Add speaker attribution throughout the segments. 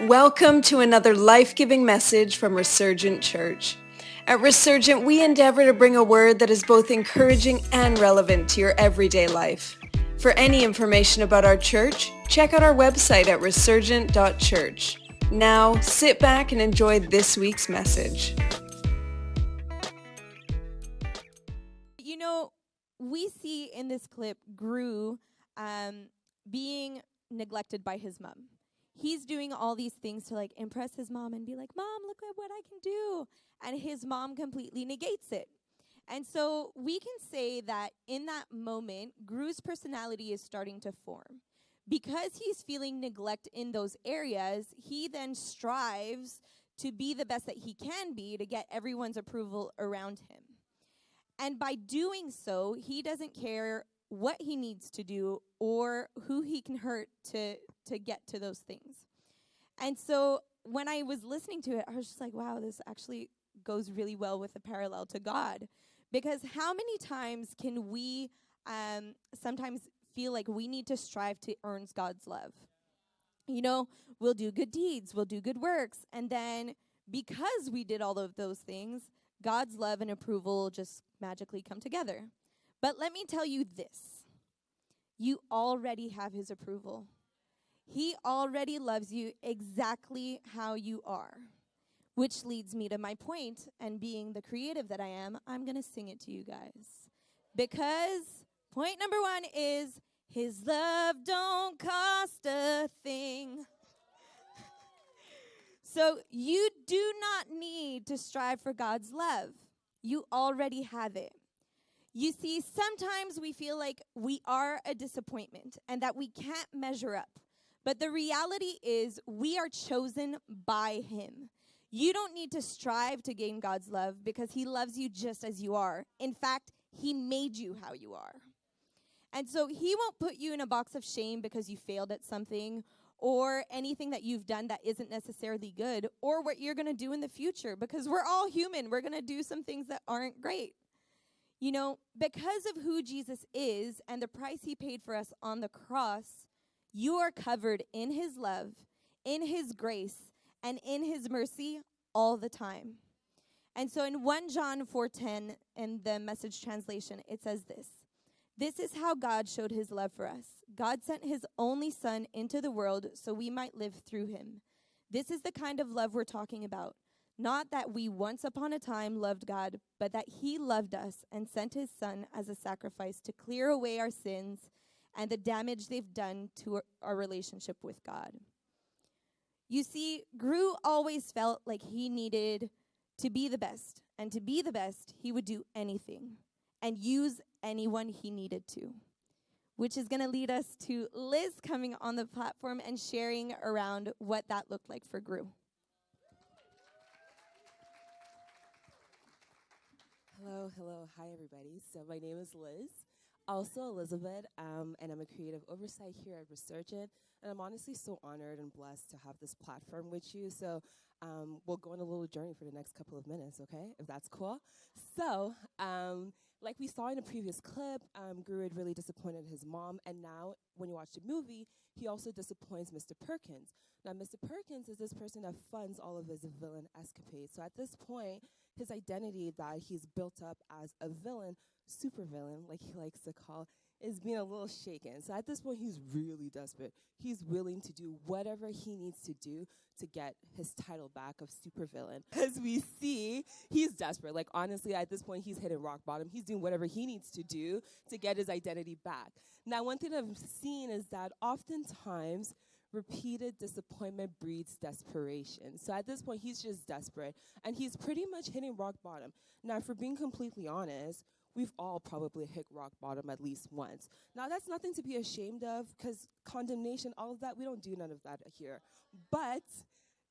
Speaker 1: Welcome to another life-giving message from Resurgent Church. At Resurgent, we endeavor to bring a word that is both encouraging and relevant to your everyday life. For any information about our church, check out our website at resurgent.church. Now, sit back and enjoy this week's message.
Speaker 2: You know, we see in this clip Gru being neglected by his mom. He's doing all these things to impress his mom and be like, "Mom, look at what I can do." And his mom completely negates it. And so we can say that in that moment, Gru's personality is starting to form. Because he's feeling neglect in those areas, he then strives to be the best that he can be to get everyone's approval around him. And by doing so, he doesn't care what he needs to do or who he can hurt to get to those things. And so when I was listening to it, I was just like, wow, this actually goes really well with the parallel to God. Because how many times can we sometimes feel like we need to strive to earn God's love? You know, we'll do good deeds, we'll do good works, and then because we did all of those things, God's love and approval just magically come together. But let me tell you this. You already have his approval. He already loves you exactly how you are. Which leads me to my point, and being the creative that I am, I'm going to sing it to you guys. Because point number 1 is, his love don't cost a thing. So you do not need to strive for God's love. You already have it. You see, sometimes we feel like we are a disappointment and that we can't measure up. But the reality is we are chosen by him. You don't need to strive to gain God's love because he loves you just as you are. In fact, he made you how you are. And so he won't put you in a box of shame because you failed at something or anything that you've done that isn't necessarily good or what you're going to do in the future, because we're all human. We're going to do some things that aren't great. You know, because of who Jesus is and the price he paid for us on the cross, you are covered in his love, in his grace, and in his mercy all the time. And so in 1 John 4:10 in the Message translation, it says this: "This is how God showed his love for us. God sent his only son into the world so we might live through him. This is the kind of love we're talking about. Not that we once upon a time loved God, but that he loved us and sent his son as a sacrifice to clear away our sins and the damage they've done to our relationship with God." You see, Gru always felt like he needed to be the best. And to be the best, he would do anything and use anyone he needed to. Which is going to lead us to Liz coming on the platform and sharing around what that looked like for Gru.
Speaker 3: Hello. Hi, everybody. So my name is Liz, also Elizabeth, and I'm a creative oversight here at Resurgent. And I'm honestly so honored and blessed to have this platform with you. So we'll go on a little journey for the next couple of minutes, okay, if that's cool. So like we saw in a previous clip, Gru had really disappointed his mom. And now when you watch the movie, he also disappoints Mr. Perkins. Now, Mr. Perkins is this person that funds all of his villain escapades. So at this point, his identity that he's built up as a villain, supervillain, like he likes to call, is being a little shaken. So at this point, he's really desperate. He's willing to do whatever he needs to do to get his title back of supervillain. As we see, he's desperate. Like, honestly, at this point, he's hitting rock bottom. He's doing whatever he needs to do to get his identity back. Now, one thing I've seen is that oftentimes, repeated disappointment breeds desperation. So at this point, he's just desperate, and he's pretty much hitting rock bottom. Now, if we're being completely honest, we've all probably hit rock bottom at least once. Now, that's nothing to be ashamed of, because condemnation, all of that, we don't do none of that here. But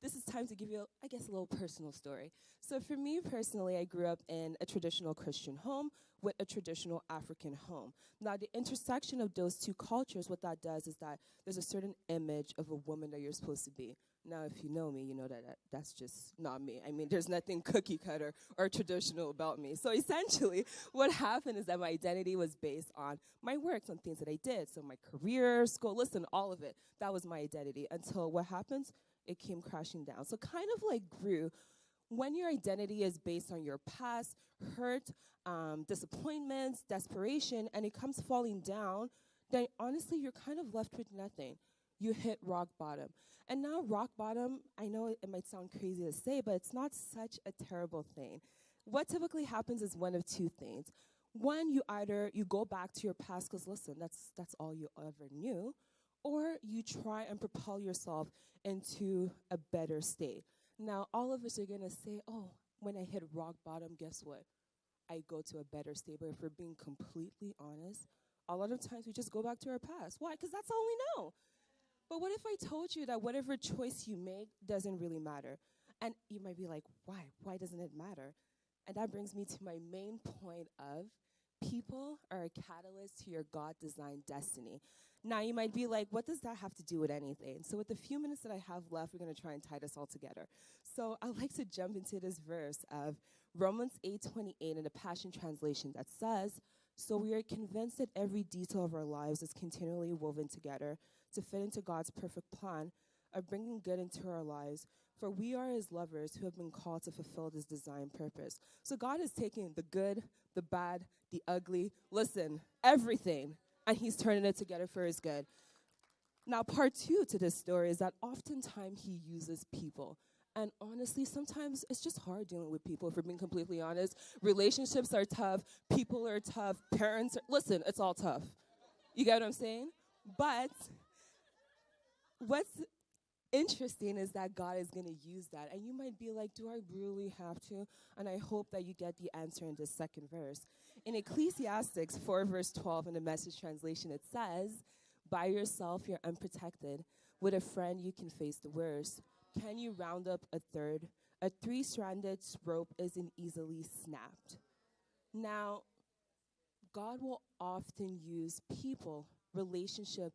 Speaker 3: this is time to give you, I guess, a little personal story. So for me personally, I grew up in a traditional Christian home with a traditional African home. Now, the intersection of those two cultures, what that does is that there's a certain image of a woman that you're supposed to be. Now, if you know me, you know that that's just not me. I mean, there's nothing cookie cutter or traditional about me. So essentially, what happened is that my identity was based on my work, on things that I did. So my career, school, listen, all of it. That was my identity until what happens? it came crashing down. So kind of like grew, when your identity is based on your past, hurt, disappointments, desperation, and it comes falling down, then honestly, you're kind of left with nothing. You hit rock bottom. And now rock bottom, I know it might sound crazy to say, but it's not such a terrible thing. What typically happens is one of two things. One, you go back to your past because listen, that's all you ever knew, or you try and propel yourself into a better state. Now, all of us are going to say, oh, when I hit rock bottom, guess what? I go to a better state. But if we're being completely honest, a lot of times we just go back to our past. Why? Because that's all we know. But what if I told you that whatever choice you make doesn't really matter? And you might be like, why? Why doesn't it matter? And that brings me to my main point of people are a catalyst to your God-designed destiny. Now, you might be like, what does that have to do with anything? So with the few minutes that I have left, we're going to try and tie this all together. So I'd like to jump into this verse of Romans 8:28 in the Passion Translation that says, so we are convinced that every detail of our lives is continually woven together to fit into God's perfect plan of bringing good into our lives, for we are his lovers who have been called to fulfill this design purpose. So God is taking the good, the bad, the ugly, listen, everything, and he's turning it together for his good. Now, part two to this story is that oftentimes he uses people. And honestly, sometimes it's just hard dealing with people, if we're being completely honest. Relationships are tough. People are tough. Listen, it's all tough. You get what I'm saying? But what's interesting is that God is going to use that. And you might be like, do I really have to? And I hope that you get the answer in this second verse. In Ecclesiastes 4, verse 12, in the Message translation, it says, by yourself, you're unprotected. With a friend, you can face the worst. Can you round up a third? A three-stranded rope isn't easily snapped. Now, God will often use people, relationship,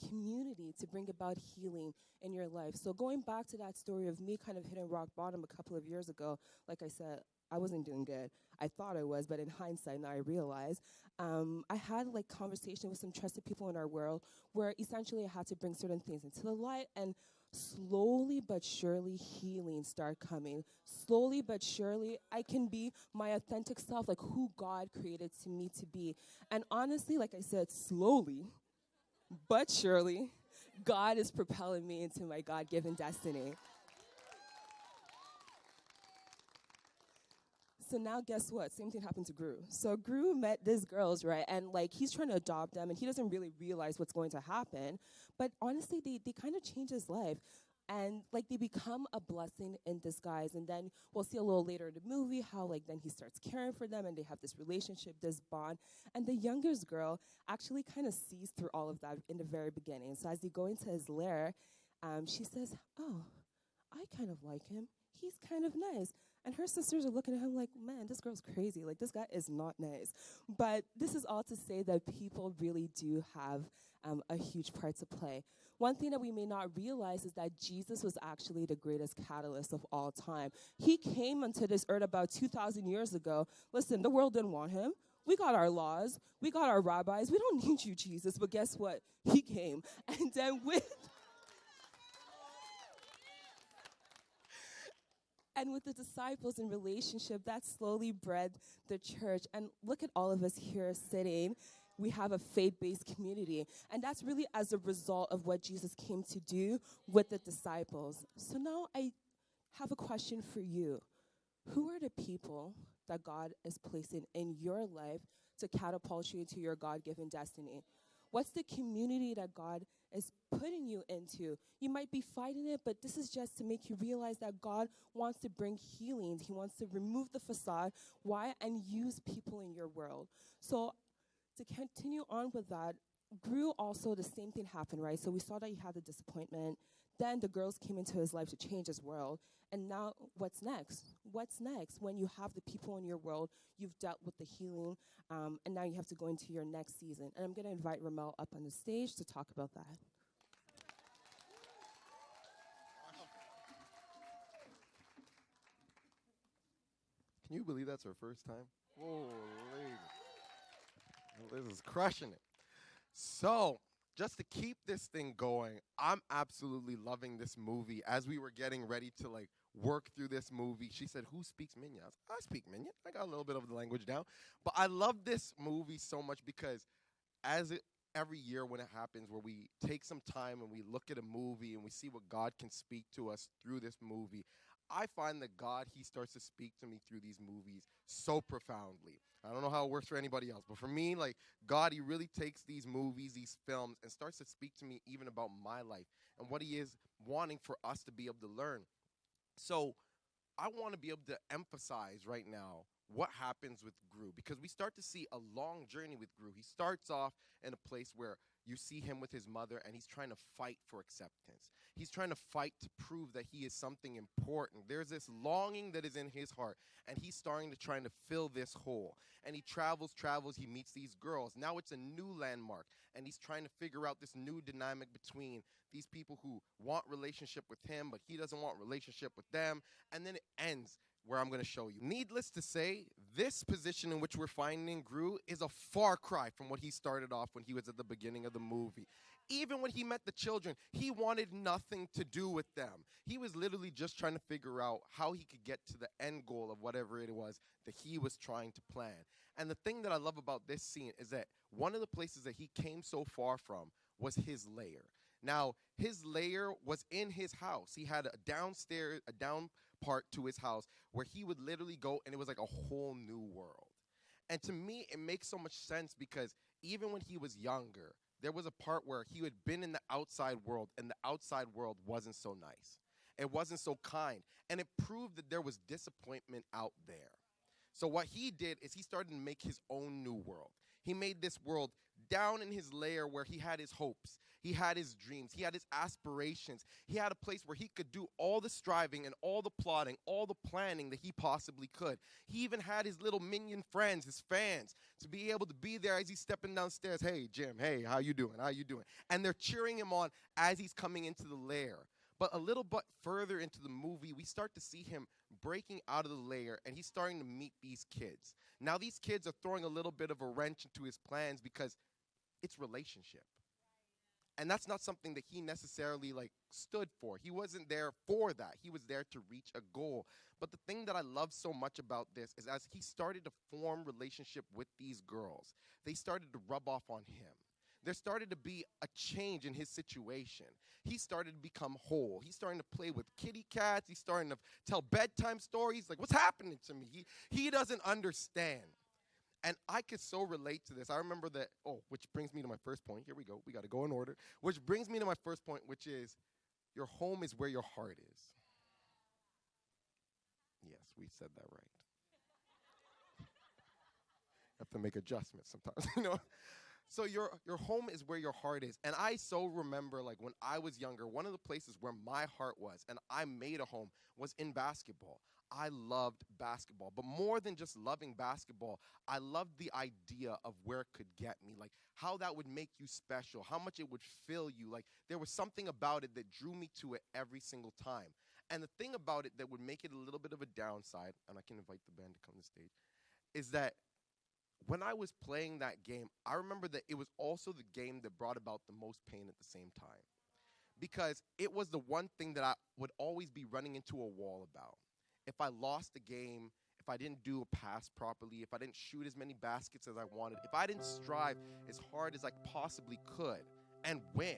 Speaker 3: community to bring about healing in your life. So going back to that story of me kind of hitting rock bottom a couple of years ago, like I said, I wasn't doing good. I thought I was, but in hindsight, now I realize. I had like conversation with some trusted people in our world where essentially I had to bring certain things into the light, and slowly but surely healing start coming. Slowly but surely I can be my authentic self, like who God created to me to be. And honestly, like I said, slowly but surely, God is propelling me into my God-given destiny. So now guess what? Same thing happened to Gru. So Gru met these girls, right? And like he's trying to adopt them and he doesn't really realize what's going to happen. But honestly, they kind of change his life. And like they become a blessing in disguise. And then we'll see a little later in the movie how like then he starts caring for them and they have this relationship, this bond. And the youngest girl actually kind of sees through all of that in the very beginning. So as they go into his lair, she says, oh, I kind of like him. He's kind of nice. And her sisters are looking at him like, man, this girl's crazy. Like, this guy is not nice. But this is all to say that people really do have a huge part to play. One thing that we may not realize is that Jesus was actually the greatest catalyst of all time. He came onto this earth about 2,000 years ago. Listen, the world didn't want him. We got our laws. We got our rabbis. We don't need you, Jesus. But guess what? He came. And then with the disciples in relationship, that slowly bred the church. And look at all of us here sitting. We have a faith-based community. And that's really as a result of what Jesus came to do with the disciples. So now I have a question for you. Who are the people that God is placing in your life to catapult you into your God-given destiny? What's the community that God is putting you into? You might be fighting it, but this is just to make you realize that God wants to bring healing. He wants to remove the facade. Why? And use people in your world. So to continue on with that, Gru also, the same thing happened, right? So we saw that he had the disappointment. Then the girls came into his life to change his world. And now what's next? What's next? When you have the people in your world, you've dealt with the healing, and now you have to go into your next season. And I'm going to invite Rommel up on the stage to talk about that.
Speaker 4: Can you believe that's her first time? Holy. Liz is crushing it. So, just to keep this thing going, I'm absolutely loving this movie. As we were getting ready to like work through this movie, she said, "Who speaks Minion?" I speak Minion. I got a little bit of the language down. But I love this movie so much because every year when it happens where we take some time and we look at a movie and we see what God can speak to us through this movie, I find that God, he starts to speak to me through these movies so profoundly. I don't know how it works for anybody else, but for me, like, God, he really takes these movies, these films, and starts to speak to me even about my life and what he is wanting for us to be able to learn. So I want to be able to emphasize right now what happens with Gru, because we start to see a long journey with Gru. He starts off in a place where you see him with his mother and he's trying to fight for acceptance. He's trying to fight to prove that he is something important. There's this longing that is in his heart, and he's starting to trying to fill this hole. And he travels, he meets these girls. Now it's a new landmark, and he's trying to figure out this new dynamic between these people who want relationship with him, but he doesn't want relationship with them. And then it ends where I'm going to show you. Needless to say, this position in which we're finding Gru is a far cry from what he started off when he was at the beginning of the movie. Even when he met the children, he wanted nothing to do with them. He was literally just trying to figure out how he could get to the end goal of whatever it was that he was trying to plan. And the thing that I love about this scene is that one of the places that he came so far from was his lair. Now, his lair was in his house. He had a down part to his house where he would literally go, and it was like a whole new world. And to me, it makes so much sense because even when he was younger, there was a part where he had been in the outside world, and the outside world wasn't so nice. It wasn't so kind. And it proved that there was disappointment out there. So what he did is he started to make his own new world. He made this world down in his lair where he had his hopes, he had his dreams, he had his aspirations. He had a place where he could do all the striving and all the plotting, all the planning that he possibly could. He even had his little minion friends, his fans, to be able to be there as he's stepping downstairs. "Hey, Jim, hey, how you doing? How you doing?" And they're cheering him on as he's coming into the lair. But a little bit further into the movie, we start to see him breaking out of the lair, and he's starting to meet these kids. Now, these kids are throwing a little bit of a wrench into his plans because it's relationship. And that's not something that he necessarily stood for. He wasn't there for that. He was there to reach a goal. But the thing that I love so much about this is as he started to form relationship with these girls, they started to rub off on him. There started to be a change in his situation. He started to become whole. He's starting to play with kitty cats. He's starting to tell bedtime stories. Like, what's happening to me? He doesn't understand. And I could so relate to this. I remember that, which brings me to my first point. Here we go. We got to go in order. Which brings me to my first point, which is your home is where your heart is. Yes, we said that right. Have to make adjustments sometimes, So your home is where your heart is. And I so remember, when I was younger, one of the places where my heart was, and I made a home, was in basketball. I loved basketball. But more than just loving basketball, I loved the idea of where it could get me, how that would make you special, how much it would fill you. There was something about it that drew me to it every single time. And the thing about it that would make it a little bit of a downside, and I can invite the band to come to stage, is that when I was playing that game, I remember that it was also the game that brought about the most pain at the same time. Because it was the one thing that I would always be running into a wall about. If I lost the game, if I didn't do a pass properly, if I didn't shoot as many baskets as I wanted, if I didn't strive as hard as I possibly could and win,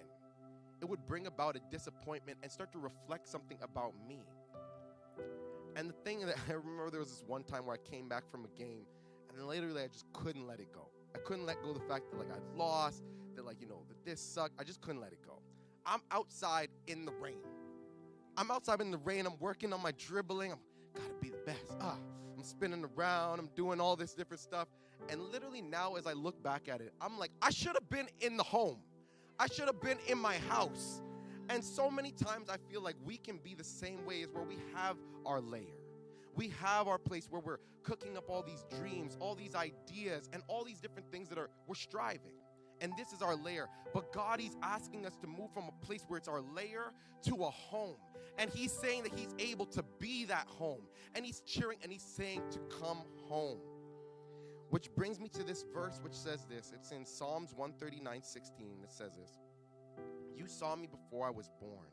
Speaker 4: it would bring about a disappointment and start to reflect something about me. And the thing that I remember, there was this one time where I came back from a game, and then literally I just couldn't let it go. I couldn't let go of the fact that I'd lost, that that this sucked. I just couldn't let it go. I'm outside in the rain. I'm working on my dribbling. I'm gotta be the best. I'm spinning around. I'm doing all this different stuff. And literally now as I look back at it, I'm like, I should have been in the home. I should have been in my house. And so many times I feel like we can be the same way as where we have our lair. We have our place where we're cooking up all these dreams, all these ideas, and all these different things that we're striving. And this is our lair. But God, he's asking us to move from a place where it's our lair to a home. And he's saying that he's able to be that home. And he's cheering and he's saying to come home. Which brings me to this verse which says this. It's in Psalms 139:16. It says this. You saw me before I was born.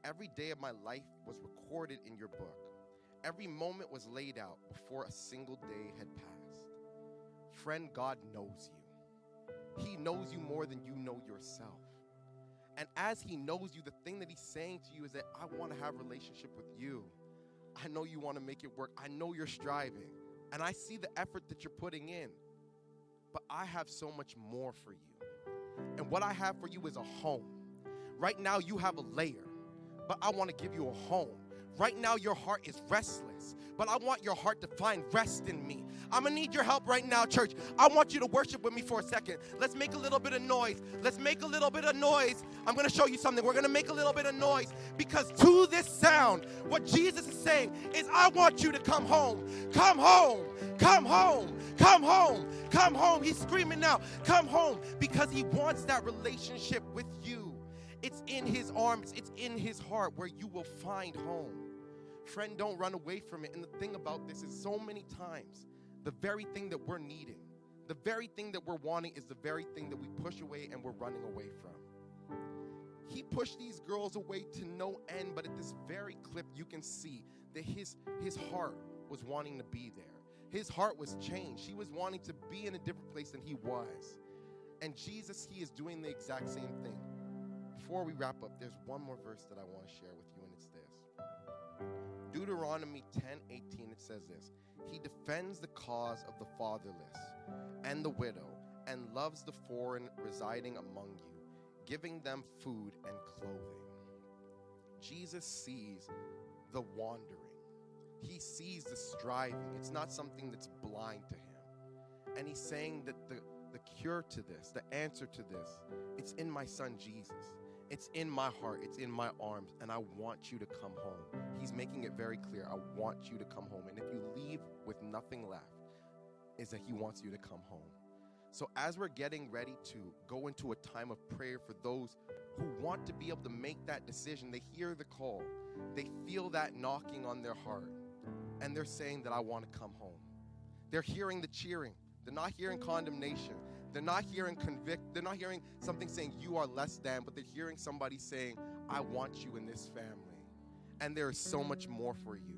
Speaker 4: Every day of my life was recorded in your book. Every moment was laid out before a single day had passed. Friend, God knows you. He knows you more than you know yourself. And as he knows you, the thing that he's saying to you is that I want to have a relationship with you. I know you want to make it work. I know you're striving. And I see the effort that you're putting in. But I have so much more for you. And what I have for you is a home. Right now you have a lair, but I want to give you a home. Right now your heart is restless, but I want your heart to find rest in me. I'm going to need your help right now, church. I want you to worship with me for a second. Let's make a little bit of noise. Let's make a little bit of noise. I'm going to show you something. We're going to make a little bit of noise because to this sound, what Jesus is saying is, I want you to come home. Come home. Come home. Come home. Come home. He's screaming now. Come home, because he wants that relationship with you. It's in his arms. It's in his heart where you will find home. Friend, don't run away from it. And the thing about this is, so many times, the very thing that we're needing, the very thing that we're wanting is the very thing that we push away and we're running away from. He pushed these girls away to no end, but at this very clip, you can see that his heart was wanting to be there. His heart was changed. He was wanting to be in a different place than he was. And Jesus, he is doing the exact same thing. Before we wrap up, there's one more verse that I want to share with you, and it's this. Deuteronomy 10:18, it says this. He defends the cause of the fatherless and the widow and loves the foreign residing among you, giving them food and clothing. Jesus sees the wandering. He sees the striving. It's not something that's blind to him. And he's saying that the cure to this, the answer to this, it's in my son Jesus. It's in my heart. It's in my arms. And I want you to come home. He's making it very clear. I want you to come home. And if you leave with nothing left, is that he wants you to come home. So as we're getting ready to go into a time of prayer for those who want to be able to make that decision, they hear the call. They feel that knocking on their heart. And they're saying that I want to come home. They're hearing the cheering. They're not hearing condemnation. They're not hearing convict. They're not hearing something saying you are less than, but they're hearing somebody saying, I want you in this family. And there is so much more for you.